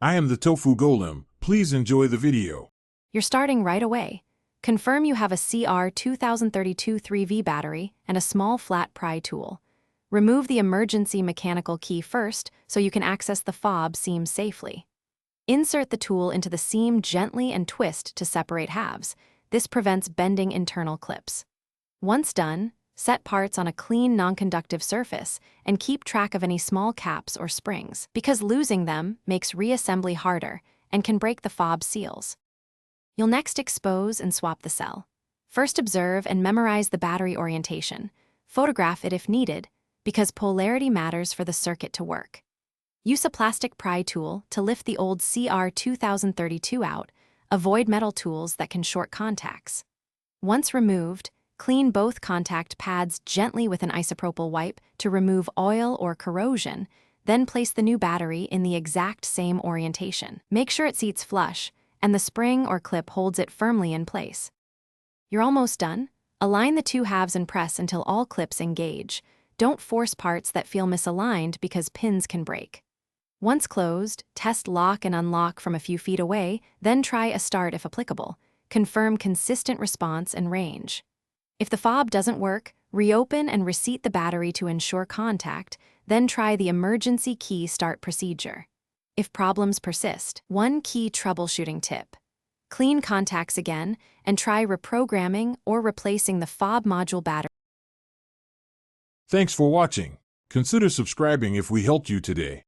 I am the Tofu Golem. Please enjoy the video. You're starting right away. Confirm you have a CR2032 3V battery and a small flat pry tool. Remove the emergency mechanical key first so you can access the fob seam safely. Insert the tool into the seam gently and twist to separate halves. This prevents bending internal clips. Once done, set parts on a clean, non-conductive surface and keep track of any small caps or springs, because losing them makes reassembly harder and can break the fob seals. You'll next expose and swap the cell. First, observe and memorize the battery orientation. Photograph it if needed, because polarity matters for the circuit to work. Use a plastic pry tool to lift the old CR2032 out. Avoid metal tools that can short contacts. Once removed, clean both contact pads gently with an isopropyl wipe to remove oil or corrosion, then place the new battery in the exact same orientation. Make sure it seats flush, and the spring or clip holds it firmly in place. You're almost done. Align the two halves and press until all clips engage. Don't force parts that feel misaligned because pins can break. Once closed, test lock and unlock from a few feet away, then try a start if applicable. Confirm consistent response and range. If the fob doesn't work, reopen and reseat the battery to ensure contact, then try the emergency key start procedure. If problems persist, one key troubleshooting tip. Clean contacts again and try reprogramming or replacing the fob module battery. Thanks for watching. Consider subscribing if we helped you today.